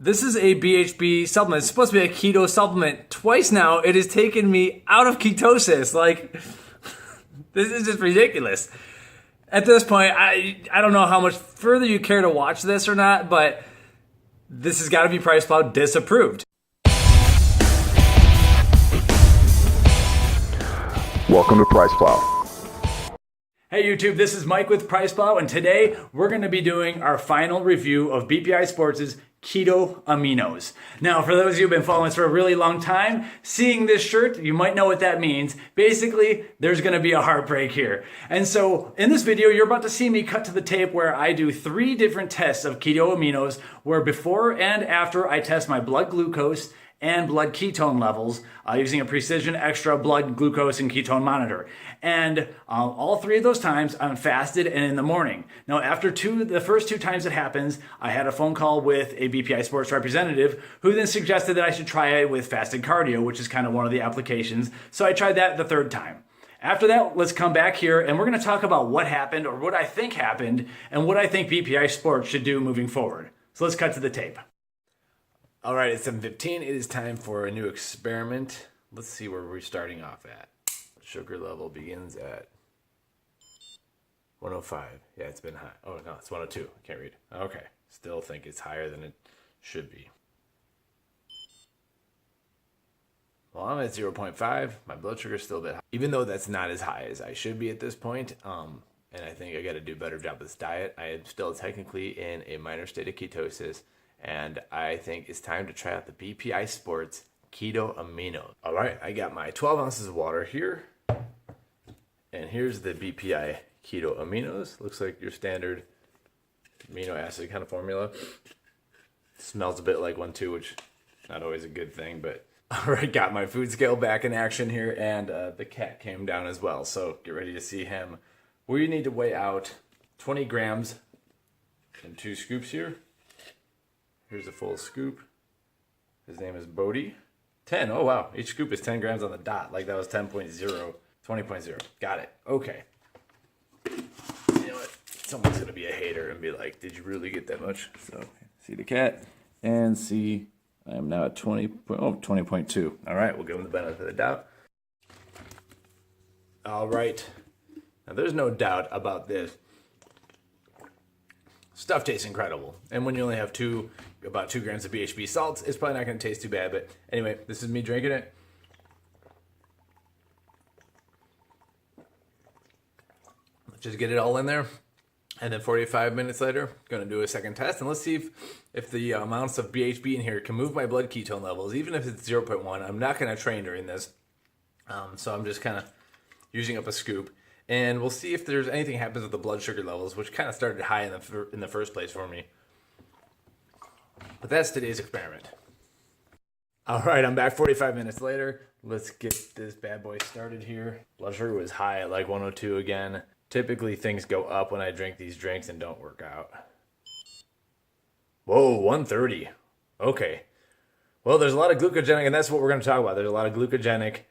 This is a BHB supplement. It's supposed to be a keto supplement. Twice now, it has taken me out of ketosis. Like, this is just ridiculous. At this point, I don't know how much further you care to watch this or not, but this has got to be PricePlow disapproved. Welcome to PricePlow. Hey YouTube, this is Mike with PricePlow, and today we're going to be doing our final review of BPI Sports' Keto Aminos. Now, for those of you who've been following us for a really long time, seeing this shirt, you might know what that means. Basically, there's going to be a heartbreak here. And so, in this video, you're about to see me cut to the tape where I do 3 different tests of Keto Aminos, where before and after I test my blood glucose and blood ketone levels using a Precision Extra blood glucose and ketone monitor. And all 3 of those times I'm fasted and in the morning. Now after the first 2 times it happens, I had a phone call with a BPI Sports representative who then suggested that I should try it with fasted cardio, which is kind of one of the applications. So I tried that the 3rd time. After that, let's come back here and we're gonna talk about what happened or what I think happened and what I think BPI Sports should do moving forward. So let's cut to the tape. All right, it's 7:15. It is time for a new experiment. Let's see where we're starting off at. Sugar level begins at 105. Yeah, it's been high. Oh, no, it's 102. I can't read. Okay, still think it's higher than it should be. Well, I'm at 0.5. My blood sugar is still a bit high, even though that's not as high as I should be at this point. And I think I got to do a better job with this diet. I am still technically in a minor state of ketosis. And I think it's time to try out the BPI Sports Keto Aminos. All right, I got my 12 ounces of water here. And here's the BPI Keto Aminos. Looks like your standard amino acid kind of formula. Smells a bit like one too, which is not always a good thing. But all right, got my food scale back in action here. And the cat came down as well. So get ready to see him. We need to weigh out 20 grams in 2 scoops here. Here's a full scoop. His name is Bodie. 10. Oh, wow. Each scoop is 10 grams on the dot. Like that was 10.0, 20.0. Got it. Okay. You know what? Someone's going to be a hater and be like, did you really get that much? So, see the cat and see I am now at 20.2. All right. We'll give him the benefit of the doubt. All right. Now, there's no doubt about this. Stuff tastes incredible. And when you only have about 2 grams of BHB salts, it's probably not going to taste too bad. But anyway, this is me drinking it. Let's just get it all in there. And then 45 minutes later, going to do a second test. And let's see if the amounts of BHB in here can move my blood ketone levels. Even if it's 0.1, I'm not going to train during this. So I'm just kind of using up a scoop. And we'll see if there's anything happens with the blood sugar levels, which kind of started high in the first place for me. But that's today's experiment. All right, I'm back 45 minutes later. Let's get this bad boy started here. Blood sugar was high at like 102 again. Typically, things go up when I drink these drinks and don't work out. Whoa, 130. Okay. Well, there's a lot of glucogenic, and that's what we're going to talk about. There's a lot of glucogenic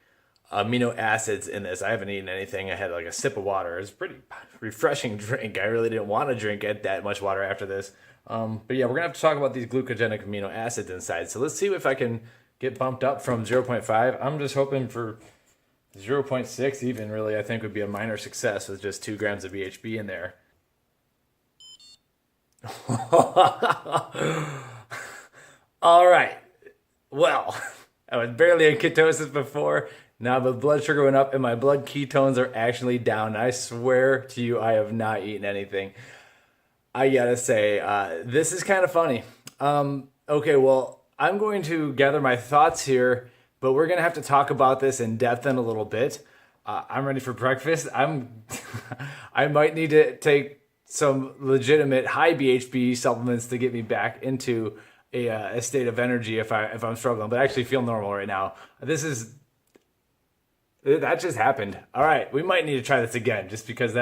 amino acids in this. I haven't eaten anything. I had like a sip of water. It's a pretty refreshing drink. I really didn't want to drink that much water after this. But yeah, we're gonna have to talk about these glucogenic amino acids inside. So let's see if I can get bumped up from 0.5. I'm just hoping for 0.6 even, really. I think would be a minor success with just 2 grams of BHB in there. All right. Well, I was barely in ketosis before. Now the blood sugar went up and my blood ketones are actually down. I swear to you, I have not eaten anything. I gotta say, this is kind of funny. Okay, well, I'm going to gather my thoughts here, but we're gonna have to talk about this in depth in a little bit. I'm ready for breakfast. I might need to take some legitimate high BHB supplements to get me back into a state of energy if I'm struggling, but I actually feel normal right now. That just happened. All right, we might need to try this again just because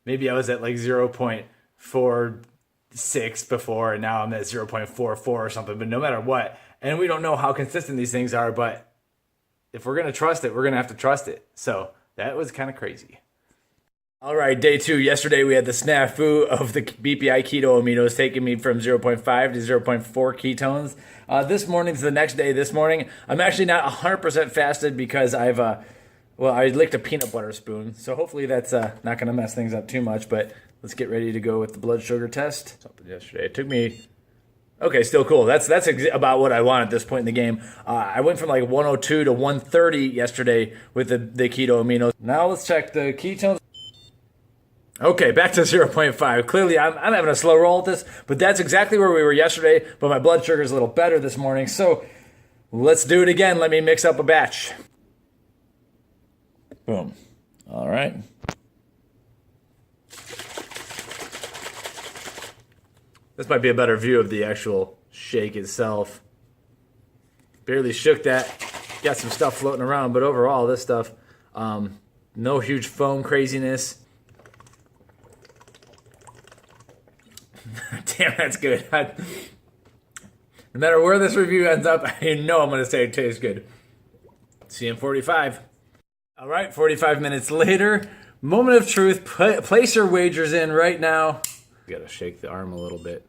maybe I was at like 0.46 before and now I'm at 0.44 or something, but no matter what, and we don't know how consistent these things are, but if we're going to trust it, we're going to have to trust it. So that was kind of crazy. All right, day 2. Yesterday we had the snafu of the BPI Keto Aminos taking me from 0.5 to 0.4 ketones. This morning's the next day. This morning, I'm actually not 100% fasted because I licked a peanut butter spoon. So hopefully that's not going to mess things up too much, but let's get ready to go with the blood sugar test. Something yesterday. It took me... Okay, still cool. That's about what I want at this point in the game. I went from like 102 to 130 yesterday with the keto aminos. Now let's check the ketones. Okay, back to 0.5. Clearly, I'm having a slow roll at this, but that's exactly where we were yesterday, but my blood sugar is a little better this morning, so let's do it again. Let me mix up a batch. Boom. All right. This might be a better view of the actual shake itself. Barely shook that. Got some stuff floating around, but overall, this stuff, no huge foam craziness. Damn, that's good. No matter where this review ends up, I know I'm going to say it tastes good. See you in 45. All right, 45 minutes later. Moment of truth. Place your wagers in right now. Got to shake the arm a little bit.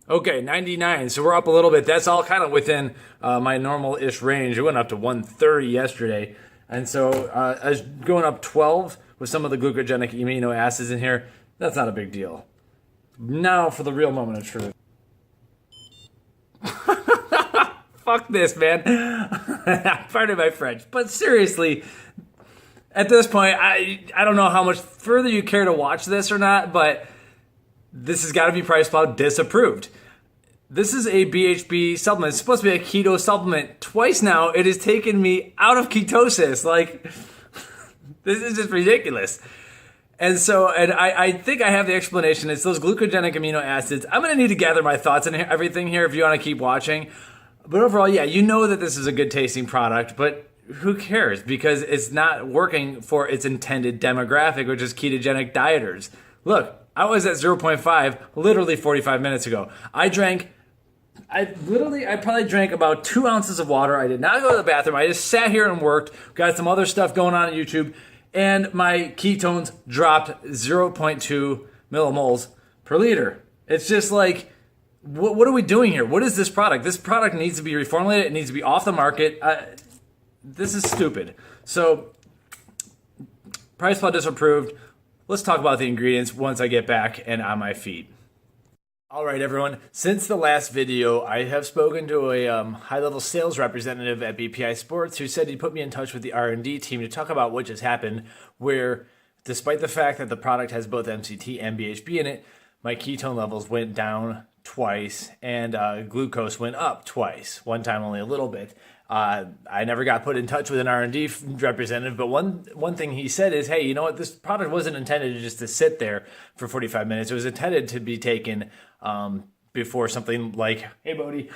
Okay, 99. So we're up a little bit. That's all kind of within my normal-ish range. It went up to 130 yesterday. And so I was going up 12 with some of the glucogenic amino acids in here. That's not a big deal. Now for the real moment of truth. Fuck this, man. Pardon my French. But seriously, at this point, I don't know how much further you care to watch this or not, but this has got to be PricePlow disapproved. This is a BHB supplement. It's supposed to be a keto supplement. Twice now, it has taken me out of ketosis. Like, this is just ridiculous. And so, I think I have the explanation. It's those glucogenic amino acids. I'm going to need to gather my thoughts on everything here if you want to keep watching. But overall, yeah, you know that this is a good tasting product, but who cares? Because it's not working for its intended demographic, which is ketogenic dieters. Look, I was at 0.5 literally 45 minutes ago. I probably drank about 2 ounces of water. I did not go to the bathroom. I just sat here and worked. Got some other stuff going on YouTube. And my ketones dropped 0.2 millimoles per liter. It's just like, what are we doing here? What is this product? This product needs to be reformulated. It needs to be off the market. This is stupid. So, PricePlow disapproved. Let's talk about the ingredients once I get back and on my feet. All right, everyone. Since the last video, I have spoken to a high-level sales representative at BPI Sports who said he'd put me in touch with the R&D team to talk about what just happened, where despite the fact that the product has both MCT and BHB in it, my ketone levels went down twice and glucose went up twice. One time only a little bit. I never got put in touch with an R&D representative, but one thing he said is, hey, you know what? This product wasn't intended just to sit there for 45 minutes. It was intended to be taken before something like, hey, Bodie,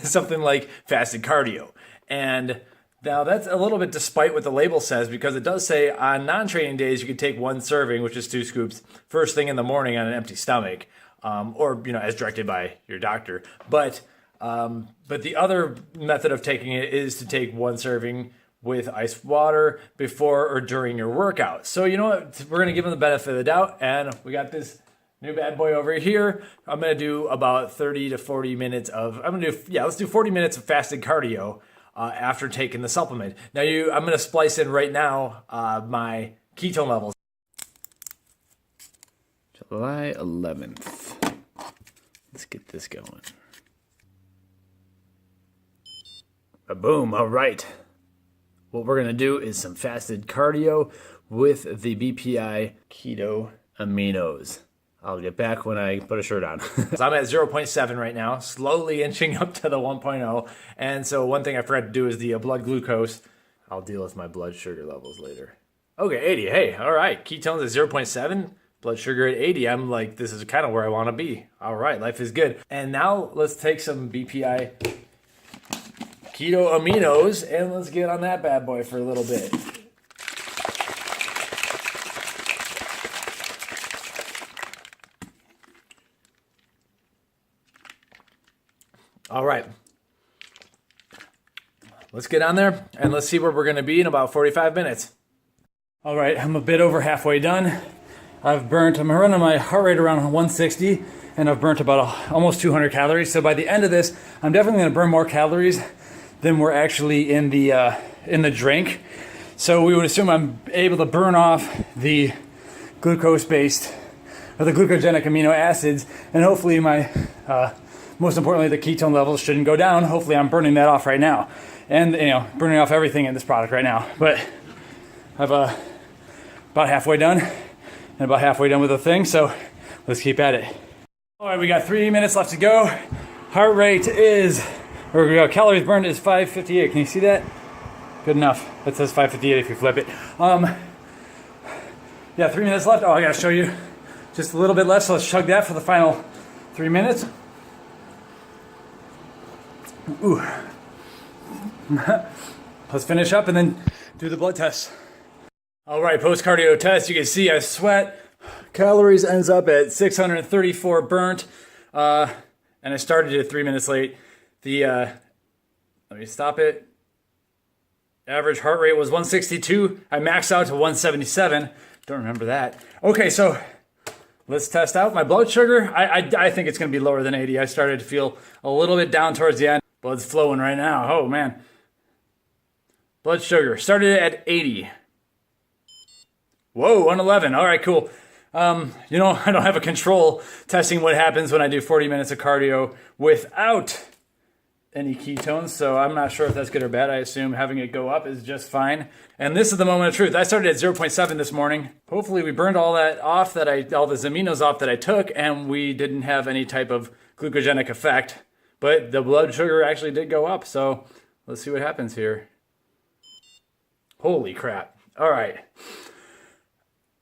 something like fasted cardio. And now that's a little bit despite what the label says, because it does say on non-training days, you can take 1 serving, which is 2 scoops, first thing in the morning on an empty stomach, or, as directed by your doctor. But the other method of taking it is to take 1 serving with ice water before or during your workout. So you know what? We're going to give them the benefit of the doubt, and we got this new bad boy over here. I'm going to do about 30 to 40 minutes of, let's do 40 minutes of fasted cardio after taking the supplement. Now I'm going to splice in right now my ketone levels. July 11th. Let's get this going. Boom, all right. What we're going to do is some fasted cardio with the BPI Keto Aminos. I'll get back when I put a shirt on. So I'm at 0.7 right now, slowly inching up to the 1.0. And so one thing I forgot to do is the blood glucose. I'll deal with my blood sugar levels later. Okay, 80. Hey, all right. Ketones at 0.7, blood sugar at 80. I'm like, this is kind of where I want to be. All right, life is good. And now let's take some BPI Keto Aminos and let's get on that bad boy for a little bit. All right, let's get on there and let's see where we're going to be in about 45 minutes. All right, I'm a bit over halfway done. I'm running my heart rate around 160, and I've burnt about almost 200 calories. So by the end of this, I'm definitely going to burn more calories than were actually in the drink. So we would assume I'm able to burn off the glucose-based or the glucogenic amino acids, and hopefully my most importantly, the ketone levels shouldn't go down. Hopefully I'm burning that off right now, and burning off everything in this product right now. But I've about halfway done, and about halfway done with the thing, so let's keep at it. All right, we got 3 minutes left to go. Heart rate is, or calories burned is 558. Can you see that? Good enough. It says 558 if you flip it. Yeah, 3 minutes left. Oh, I gotta show you just a little bit left, so let's chug that for the final 3 minutes. Ooh. Let's finish up and then do the blood test. All right, post-cardio test. You can see I sweat. Calories ends up at 634 burnt. And I started it 3 minutes late. Let me stop it. Average heart rate was 162. I maxed out to 177. Don't remember that. Okay, so let's test out my blood sugar. I think it's going to be lower than 80. I started to feel a little bit down towards the end. Blood's flowing right now. Oh, man. Blood sugar started at 80. Whoa, 111. All right, cool. I don't have a control testing what happens when I do 40 minutes of cardio without any ketones, so I'm not sure if that's good or bad. I assume having it go up is just fine. And this is the moment of truth. I started at 0.7 this morning. Hopefully we burned all that off, all the aminos off that I took, and we didn't have any type of glucogenic effect. But the blood sugar actually did go up, so let's see what happens here. Holy crap. All right.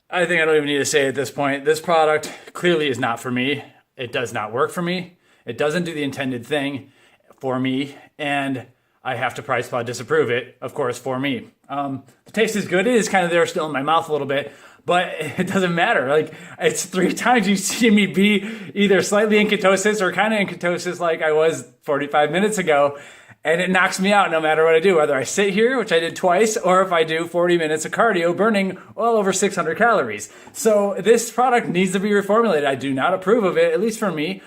I think I don't even need to say at this point, this product clearly is not for me. It does not work for me. It doesn't do the intended thing for me, and I have to PricePlow disapprove it, of course, for me. The taste is good. It is kind of there still in my mouth a little bit, but it doesn't matter. Like, it's 3 times you see me be either slightly in ketosis or kind of in ketosis like I was 45 minutes ago, and it knocks me out no matter what I do, whether I sit here, which I did twice, or if I do 40 minutes of cardio burning well over 600 calories. So this product needs to be reformulated. I do not approve of it, at least for me.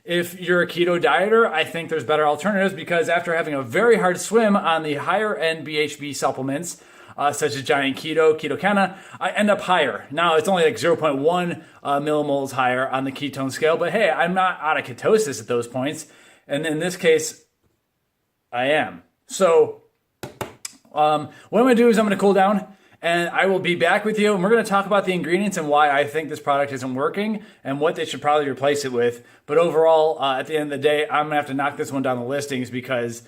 If you're a keto dieter, I think there's better alternatives, because after having a very hard swim on the higher end BHB supplements, such as Giant Keto, Ketocana, I end up higher. Now it's only like 0.1 millimoles higher on the ketone scale, but hey, I'm not out of ketosis at those points. And in this case, I am. So what I'm going to do is I'm going to cool down, and I will be back with you, and we're going to talk about the ingredients and why I think this product isn't working and what they should probably replace it with. But overall, at the end of the day, I'm going to have to knock this one down the listings because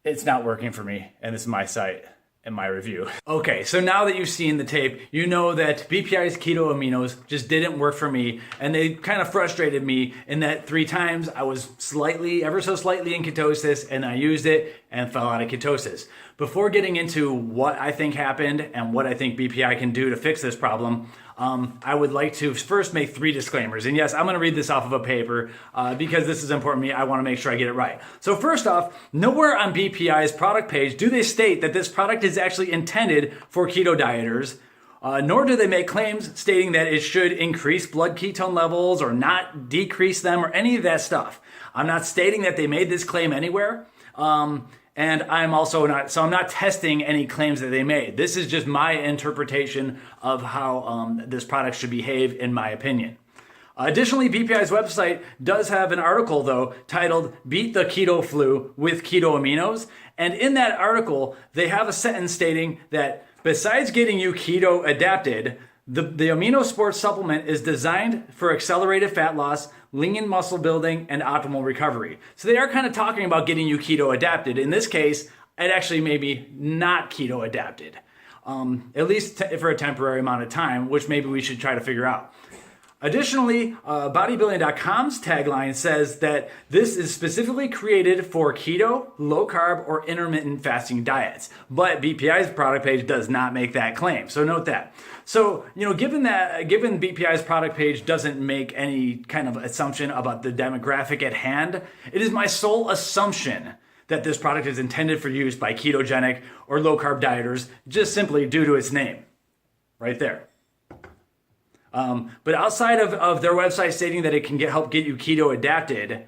it's not working for me, and this is my site and my review. Okay, so now that you've seen the tape, you know that BPI's Keto Aminos just didn't work for me, and they kind of frustrated me in that 3 times I was ever so slightly in ketosis, and I used it and fell out of ketosis. Before getting into what I think happened and what I think BPI can do to fix this problem, I would like to first make 3 disclaimers. And yes, I'm going to read this off of a paper because this is important to me. I want to make sure I get it right. So first off, nowhere on BPI's product page do they state that this product is actually intended for keto dieters, nor do they make claims stating that it should increase blood ketone levels or not decrease them or any of that stuff. I'm not stating that they made this claim anywhere. And I'm also I'm not testing any claims that they made. This is just my interpretation of how this product should behave, in my opinion. Additionally, BPI's website does have an article, though, titled Beat the Keto Flu with Keto Aminos. And in that article, they have a sentence stating that besides getting you keto adapted, the Amino Sports supplement is designed for accelerated fat loss, lean muscle building, and optimal recovery. So they are kind of talking about getting you keto adapted. In this case, it actually may be not keto adapted, at least for a temporary amount of time, which maybe we should try to figure out. Additionally, bodybuilding.com's tagline says that this is specifically created for keto, low carb, or intermittent fasting diets. But BPI's product page does not make that claim. So note that. So, given BPI's product page doesn't make any kind of assumption about the demographic at hand, it is my sole assumption that this product is intended for use by ketogenic or low carb dieters, just simply due to its name. Right there. But outside of their website stating that it can help get you keto adapted,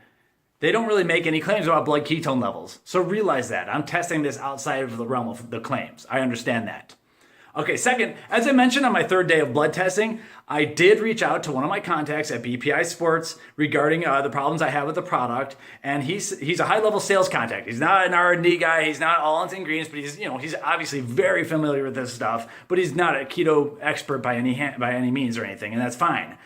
they don't really make any claims about blood ketone levels. So realize that. I'm testing this outside of the realm of the claims. I understand that. Okay, second, as I mentioned on my third day of blood testing, I did reach out to one of my contacts at BPI Sports regarding the problems I have with the product, and he's a high-level sales contact. He's not an R&D guy. He's not all into ingredients, but he's obviously very familiar with this stuff. But he's not a keto expert by any means or anything, and that's fine.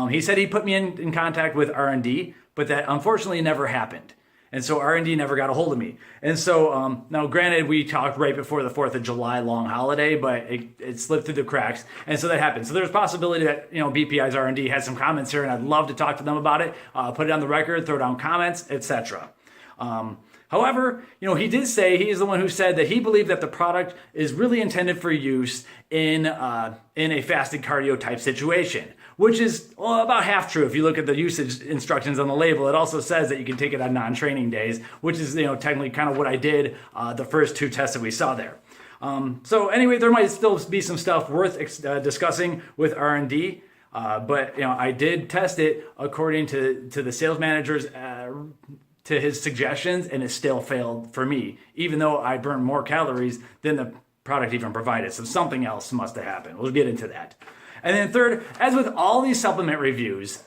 He said he put me in contact with R&D, but that unfortunately never happened. And so R&D never got a hold of me. And so now granted, we talked right before the 4th of July long holiday, but it slipped through the cracks. And so that happened. So there's a possibility that, BPI's R&D has some comments here, and I'd love to talk to them about it, put it on the record, throw down comments, etc. However, he did say, he is the one who said that he believed that the product is really intended for use in a fasted cardio type situation, which is about half true. If you look at the usage instructions on the label, it also says that you can take it on non-training days, which is technically kind of what I did the first 2 tests that we saw there. So anyway, there might still be some stuff worth discussing with R&D. But I did test it according to the sales manager's to his suggestions, and it still failed for me, even though I burned more calories than the product even provided. So something else must have happened. We'll get into that. And then third, as with all these supplement reviews,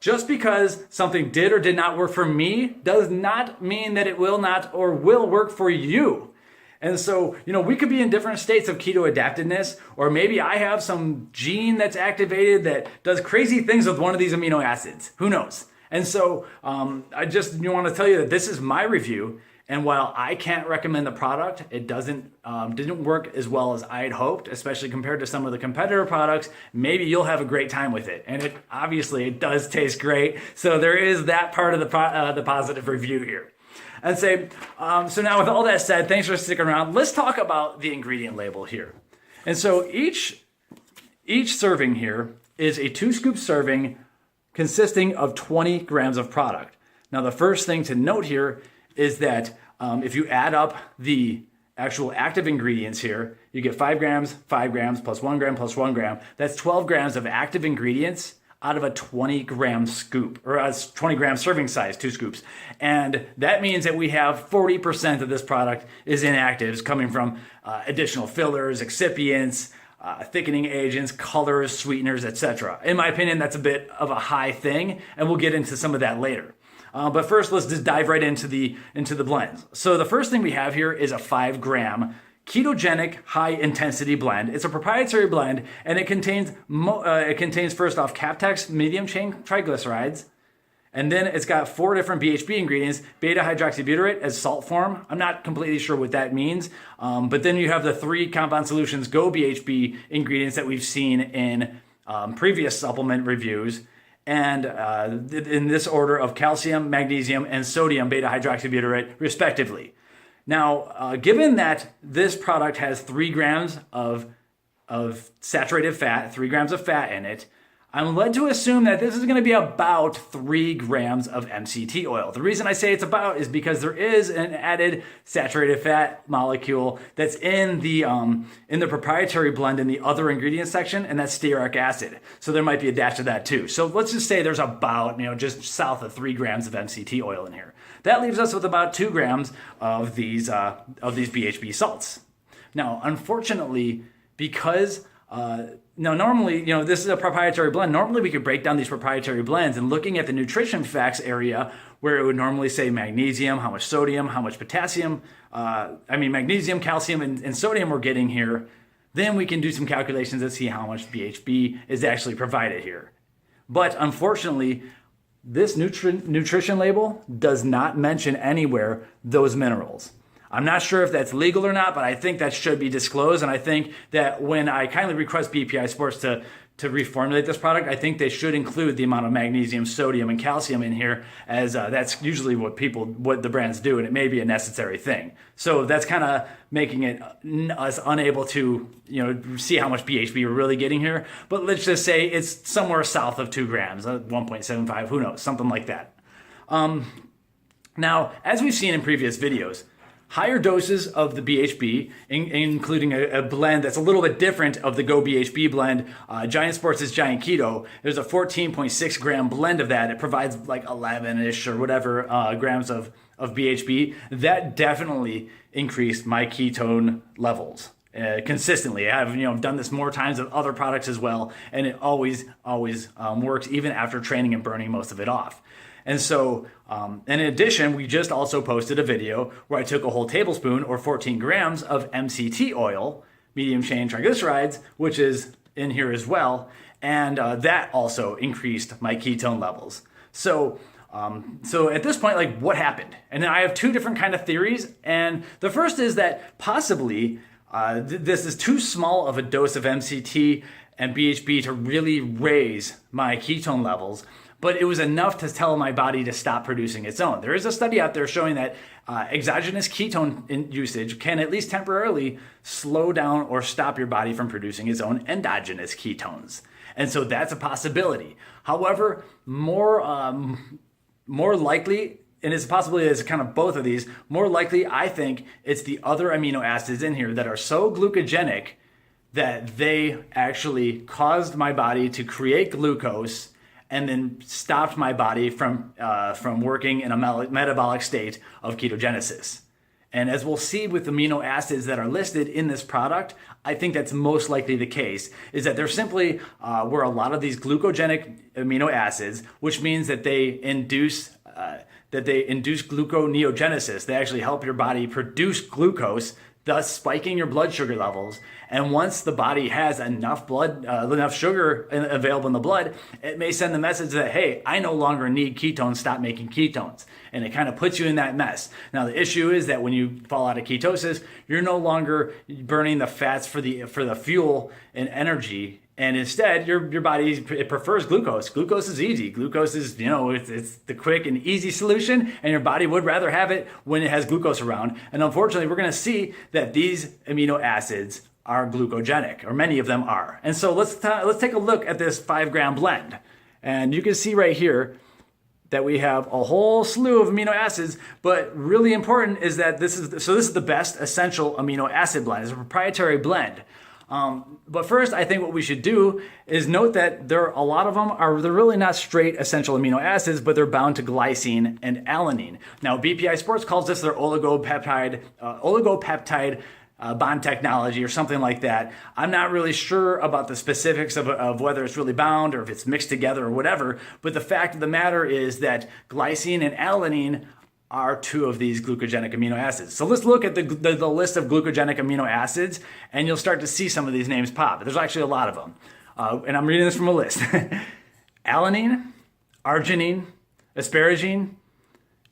just because something did or did not work for me does not mean that it will not or will work for you. And so, we could be in different states of keto adaptedness, or maybe I have some gene that's activated that does crazy things with one of these amino acids. Who knows? And so I just want to tell you that this is my review. And while I can't recommend the product, it didn't work as well as I had hoped, especially compared to some of the competitor products. Maybe you'll have a great time with it. And it does taste great. So there is that part of the positive review here. And so now with all that said, thanks for sticking around. Let's talk about the ingredient label here. And so each serving here is a 2-scoop serving consisting of 20 grams of product. Now, the first thing to note here is that if you add up the actual active ingredients here, you get 5 grams, plus 1 gram, plus 1 gram. That's 12 grams of active ingredients out of a 20-gram scoop, or a 20-gram serving size, 2 scoops. And that means that we have 40% of this product is inactives coming from additional fillers, excipients, thickening agents, colors, sweeteners, etc. In my opinion, that's a bit of a high thing, and we'll get into some of that later. But first, let's just dive right into the blends. So the first thing we have here is a 5-gram ketogenic high-intensity blend. It's a proprietary blend, and it contains first off Captex medium-chain triglycerides, and then it's got 4 different BHB ingredients, beta-hydroxybutyrate as salt form. I'm not completely sure what that means, but then you have the 3 compound solutions Go BHB ingredients that we've seen in previous supplement reviews, and in this order of calcium, magnesium, and sodium beta-hydroxybutyrate, respectively. Now, given that this product has 3 grams of saturated fat, 3 grams of fat in it, I'm led to assume that this is going to be about 3 grams of MCT oil. The reason I say it's about is because there is an added saturated fat molecule that's in the proprietary blend in the other ingredients section, and that's stearic acid. So there might be a dash of that too. So let's just say there's about, just south of 3 grams of MCT oil in here. That leaves us with about 2 grams of these BHB salts. Now, unfortunately, because now, normally, this is a proprietary blend. Normally, we could break down these proprietary blends, and looking at the nutrition facts area where it would normally say magnesium, how much sodium, how much potassium, magnesium, calcium, and sodium we're getting here, then we can do some calculations and see how much BHB is actually provided here. But unfortunately, this nutrition label does not mention anywhere those minerals. I'm not sure if that's legal or not, but I think that should be disclosed. And I think that when I kindly request BPI Sports to reformulate this product, I think they should include the amount of magnesium, sodium, and calcium in here, as that's usually what the brands do, and it may be a necessary thing. So that's kind of making it us unable to see how much BHB we're really getting here. But let's just say it's somewhere south of 2 grams, 1.75, who knows, something like that. Now, as we've seen in previous videos, higher doses of the BHB, including a blend that's a little bit different of the Go BHB blend. Giant Sports' Giant Keto, there's a 14.6 gram blend of that. It provides like 11-ish or whatever grams of BHB. That definitely increased my ketone levels. Consistently. I've done this more times with other products as well, and it always works even after training and burning most of it off. And so, in addition, we just also posted a video where I took a whole tablespoon or 14 grams of MCT oil, medium chain triglycerides, which is in here as well, and that also increased my ketone levels. So at this point, like, what happened? And then I have two different kind of theories, and the first is that possibly this is too small of a dose of MCT and BHB to really raise my ketone levels, but it was enough to tell my body to stop producing its own. There is a study out there showing that exogenous ketone usage can at least temporarily slow down or stop your body from producing its own endogenous ketones. And so that's a possibility. However, more likely, and it's a possibility it's kind of both of these, more likely I think it's the other amino acids in here that are so glucogenic that they actually caused my body to create glucose and then stopped my body from working in a metabolic state of ketogenesis. And as we'll see with amino acids that are listed in this product, I think that's most likely the case, is that they're simply were a lot of these glucogenic amino acids, which means that they induce gluconeogenesis. They actually help your body produce glucose, thus spiking your blood sugar levels. And once the body has enough sugar available in the blood, it may send the message that, hey, I no longer need ketones, stop making ketones. And it kind of puts you in that mess. Now, the issue is that when you fall out of ketosis, you're no longer burning the fats for the fuel and energy. And instead, your body, it prefers glucose. Glucose is easy. Glucose is, it's the quick and easy solution, and your body would rather have it when it has glucose around. And unfortunately, we're going to see that these amino acids are glucogenic, or many of them are. And so let's take a look at this 5 gram blend. And you can see right here that we have a whole slew of amino acids, but really important is that this is the best essential amino acid blend. It's a proprietary blend. But first, I think what we should do is note that a lot of them they're really not straight essential amino acids, but they're bound to glycine and alanine. Now, BPI Sports calls this their oligopeptide bond technology or something like that. I'm not really sure about the specifics of whether it's really bound or if it's mixed together or whatever, but the fact of the matter is that glycine and alanine are 2 of these glucogenic amino acids. So let's look at the list of glucogenic amino acids, and you'll start to see some of these names pop. There's actually a lot of them. And I'm reading this from a list. Alanine, arginine, asparagine,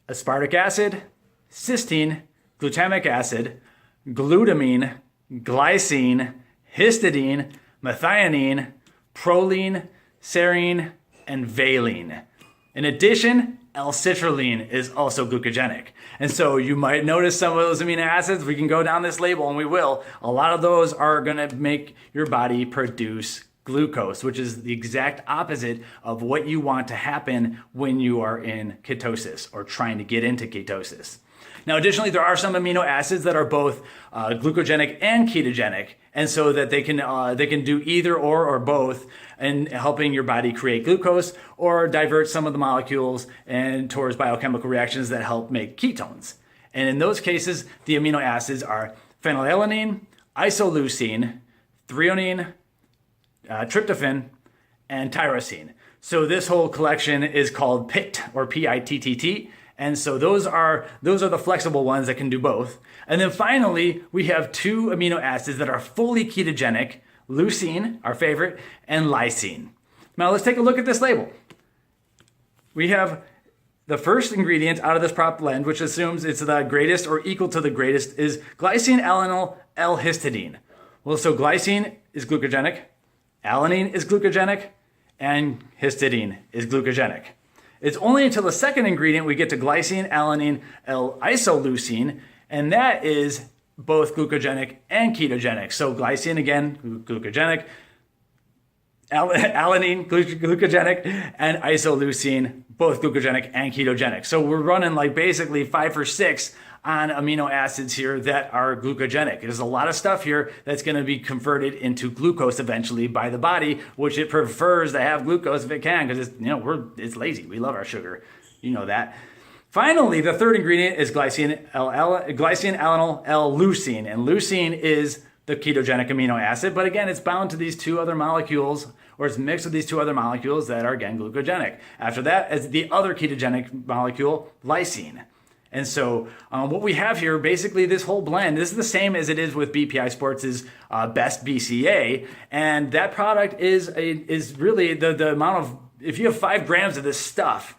aspartic acid, cysteine, glutamic acid, glutamine, glycine, histidine, methionine, proline, serine, and valine. In addition, L-citrulline is also glucogenic. And so you might notice some of those amino acids. We can go down this label, and we will. A lot of those are going to make your body produce glucose, which is the exact opposite of what you want to happen when you are in ketosis or trying to get into ketosis. Now, additionally, there are some amino acids that are both glucogenic and ketogenic, and so that they can do either or both in helping your body create glucose or divert some of the molecules and towards biochemical reactions that help make ketones. And in those cases, the amino acids are phenylalanine, isoleucine, threonine, tryptophan, and tyrosine. So this whole collection is called PITT, or PITTT. And so those are the flexible ones that can do both. And then finally, we have 2 amino acids that are fully ketogenic, leucine, our favorite, and lysine. Now let's take a look at this label. We have the first ingredient out of this prop blend, which assumes it's the greatest or equal to the greatest, is glycine alanine L-histidine. Well, so glycine is glucogenic, alanine is glucogenic, and histidine is glucogenic. It's only until the second ingredient we get to glycine alanine L-isoleucine, and that is both glucogenic and ketogenic. So glycine, again, glucogenic, alanine, glucogenic, and isoleucine, both glucogenic and ketogenic. So we're running like basically 5 or 6 on amino acids here that are glucogenic. There's a lot of stuff here that's going to be converted into glucose eventually by the body, which it prefers to have glucose if it can, because it's lazy. We love our sugar. You know that. Finally, the third ingredient is glycine alanine L-leucine, and leucine is the ketogenic amino acid, but again, it's bound to these two other molecules, or it's mixed with these two other molecules that are again glucogenic. After that is the other ketogenic molecule, lysine. And so what we have here, basically this whole blend, this is the same as it is with BPI Sports' Best BCA, and that product is really the amount of, if you have 5 grams of this stuff,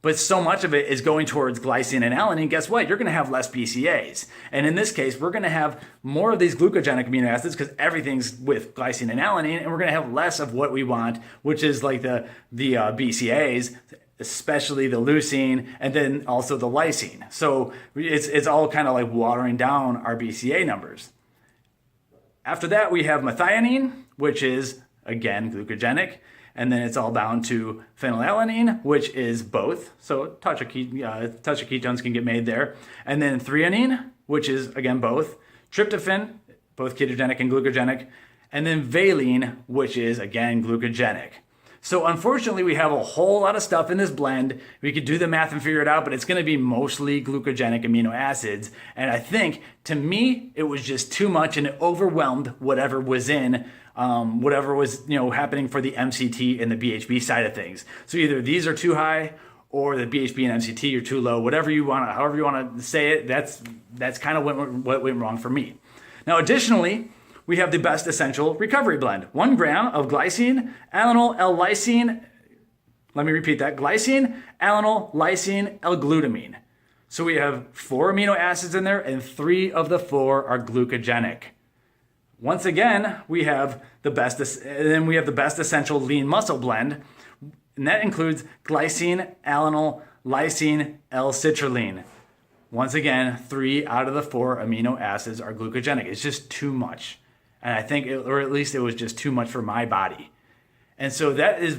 but so much of it is going towards glycine and alanine, guess what? You're going to have less BCAs. And in this case, we're going to have more of these glucogenic amino acids because everything's with glycine and alanine, and we're going to have less of what we want, which is like the BCAs, especially the leucine, and then also the lysine. So it's all kind of like watering down our BCA numbers. After that, we have methionine, which is, again, glucogenic. And then it's all down to phenylalanine, which is both. So a touch of ketones can get made there. And then threonine, which is, again, both. Tryptophan, both ketogenic and glucogenic. And then valine, which is, again, glucogenic. So unfortunately, we have a whole lot of stuff in this blend. We could do the math and figure it out, but it's going to be mostly glucogenic amino acids. And I think, to me, it was just too much, and it overwhelmed whatever was in whatever was happening for the MCT and the BHB side of things. So either these are too high, or the BHB and MCT are too low. However you want to say it, that's kind of what went wrong for me. Now, additionally, we have the Best Essential Recovery Blend. 1 gram of glycine, alanine, L-lysine. Let me repeat that. Glycine, alanine, lysine, L-glutamine. So we have 4 amino acids in there, and 3 of the 4 are glucogenic. Once again, we have the Best Essential Lean Muscle Blend, and that includes glycine, alanine, lysine, L-citrulline. Once again, 3 out of the 4 amino acids are glucogenic. It's just too much. And I think, or at least it was just too much for my body. And so that is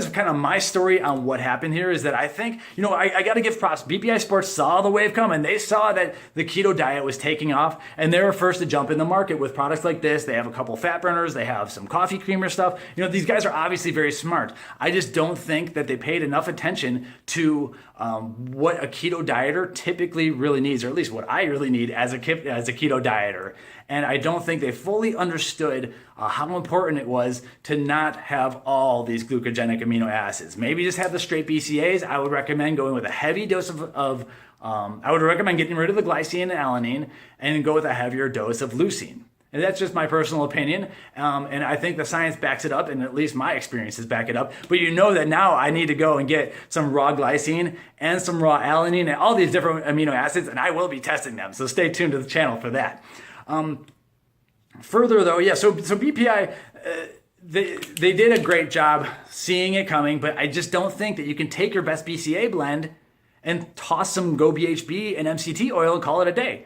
kind of my story on what happened here, is that I think, I got to give props. BPI Sports saw the wave coming. They saw that the keto diet was taking off, and they were first to jump in the market with products like this. They have a couple fat burners. They have some coffee creamer stuff. These guys are obviously very smart. I just don't think that they paid enough attention to what a keto dieter typically really needs, or at least what I really need as a keto dieter. And I don't think they fully understood how important it was to not have all these glucogenic amino acids. Maybe just have the straight BCAs. I would recommend going with a heavy dose I would recommend getting rid of the glycine and alanine and go with a heavier dose of leucine. And that's just my personal opinion. And I think the science backs it up, and at least my experiences back it up. But that now I need to go and get some raw glycine and some raw alanine and all these different amino acids, and I will be testing them. So stay tuned to the channel for that. Further though, so BPI, they did a great job seeing it coming, but I just don't think that you can take your Best BCA blend and toss some Go BHB and MCT oil and call it a day.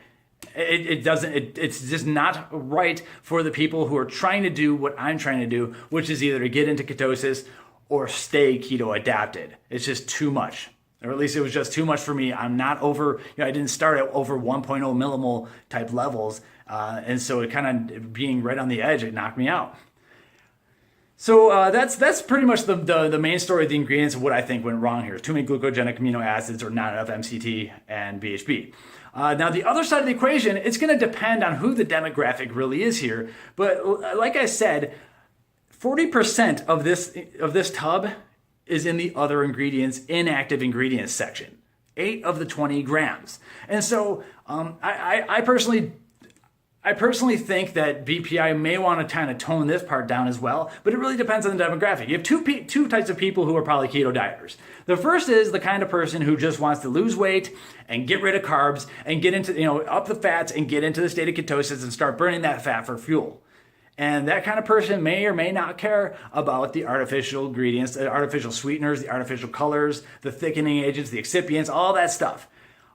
It's just not right for the people who are trying to do what I'm trying to do, which is either to get into ketosis or stay keto adapted. It's just too much. Or at least it was just too much for me. I'm not over, I didn't start at over 1.0 millimole type levels. And so it kind of being right on the edge, it knocked me out. So that's pretty much the main story of the ingredients of what I think went wrong here. Too many glucogenic amino acids or not enough MCT and BHB. Now the other side of the equation, it's going to depend on who the demographic really is here. But like I said, 40% of this tub is in the other ingredients, inactive ingredients section. 8 of the 20 grams. And so I personally think that BPI may want to kind of tone this part down as well, but it really depends on the demographic. You have two types of people who are probably keto dieters. The first is the kind of person who just wants to lose weight and get rid of carbs and get into, up the fats and get into the state of ketosis and start burning that fat for fuel. And that kind of person may or may not care about the artificial ingredients, the artificial sweeteners, the artificial colors, the thickening agents, the excipients, all that stuff.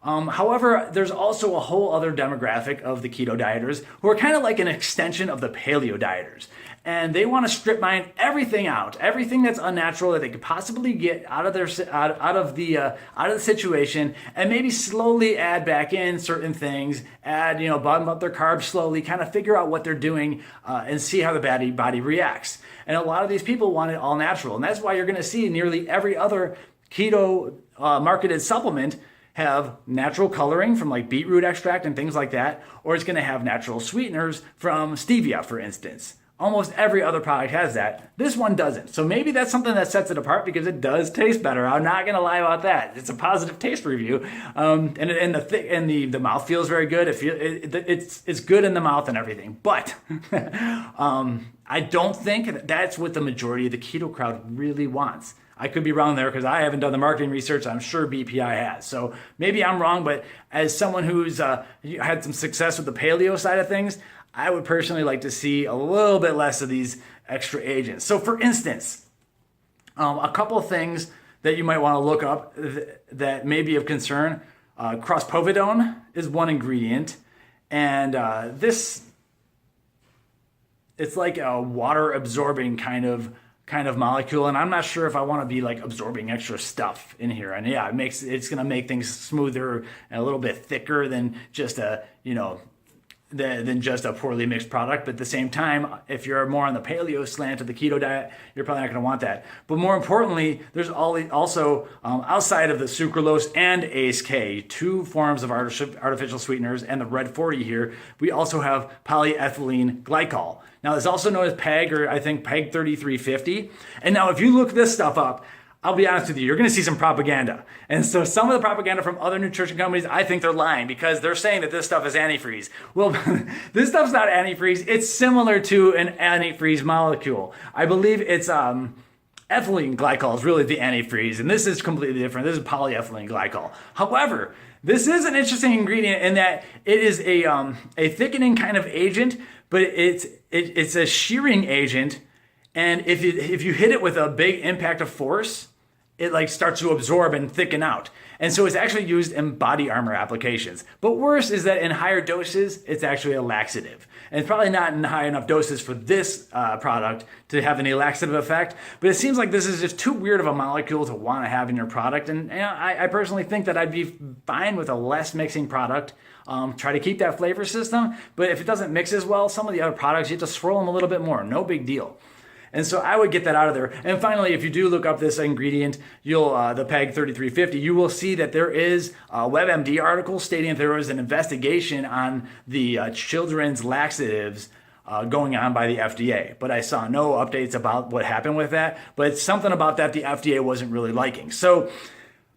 However, there's also a whole other demographic of the keto dieters who are kind of like an extension of the paleo dieters. And they want to strip mine everything out, everything that's unnatural that they could possibly get out of the situation, and maybe slowly add back in certain things, bottom up their carbs slowly, kind of figure out what they're doing, and see how the body reacts. And a lot of these people want it all natural, and that's why you're going to see nearly every other keto marketed supplement have natural coloring from like beetroot extract and things like that, or it's going to have natural sweeteners from stevia, for instance. Almost every other product has that. This one doesn't. So maybe that's something that sets it apart because it does taste better. I'm not going to lie about that. It's a positive taste review. And the mouth feels very good. It's good in the mouth and everything. But I don't think that's what the majority of the keto crowd really wants. I could be wrong there because I haven't done the marketing research. I'm sure BPI has. So maybe I'm wrong, but as someone who's had some success with the paleo side of things, I would personally like to see a little bit less of these extra agents. So for instance, a couple of things that you might want to look up that may be of concern. Crospovidone is one ingredient, and it's like a water absorbing kind of molecule, and I'm not sure if I want to be like absorbing extra stuff in here. And yeah, it's going to make things smoother and a little bit thicker than just a poorly mixed product. But at the same time, if you're more on the paleo slant of the keto diet, you're probably not going to want that. But more importantly, there's also outside of the sucralose and ACE-K, two forms of artificial sweeteners, and the red 40 here, we also have polyethylene glycol. Now, it's also known as PEG, or I think PEG 3350. And now, if you look this stuff up, I'll be honest with you, you're going to see some propaganda. And so some of the propaganda from other nutrition companies, I think they're lying because they're saying that this stuff is antifreeze. Well, this stuff's not antifreeze. It's similar to an antifreeze molecule. I believe it's ethylene glycol is really the antifreeze, and this is completely different. This is polyethylene glycol. However, this is an interesting ingredient in that it is a thickening kind of agent, but it's a shearing agent. And if you hit it with a big impact of force, it like starts to absorb and thicken out. And so it's actually used in body armor applications. But worse is that in higher doses, it's actually a laxative. And it's probably not in high enough doses for this product to have any laxative effect. But it seems like this is just too weird of a molecule to want to have in your product. And I personally think that I'd be fine with a less mixing product. Try to keep that flavor system. But if it doesn't mix as well, some of the other products, you have to swirl them a little bit more. No big deal. And so I would get that out of there. And finally, if you do look up this ingredient, the PEG 3350, you will see that there is a WebMD article stating that there was an investigation on the children's laxatives going on by the FDA. But I saw no updates about what happened with that. But it's something about that the FDA wasn't really liking. So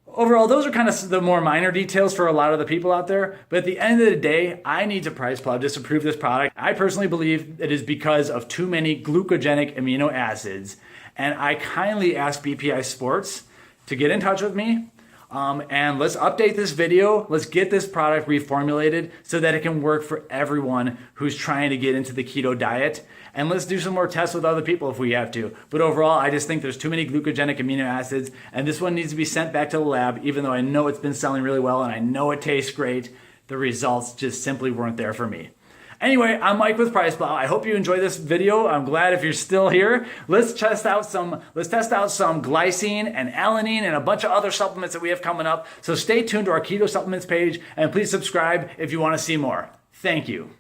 overall, those are kind of the more minor details for a lot of the people out there. But at the end of the day, I need to PricePlow disapprove this product. I personally believe it is because of too many glucogenic amino acids. And I kindly ask BPI Sports to get in touch with me. And let's update this video. Let's get this product reformulated so that it can work for everyone who's trying to get into the keto diet. And let's do some more tests with other people if we have to. But overall, I just think there's too many glucogenic amino acids, and this one needs to be sent back to the lab, even though I know it's been selling really well and I know it tastes great. The results just simply weren't there for me. Anyway, I'm Mike with PricePlow. I hope you enjoyed this video. I'm glad if you're still here. Let's test out some glycine and alanine and a bunch of other supplements that we have coming up. So stay tuned to our keto supplements page, and please subscribe if you want to see more. Thank you.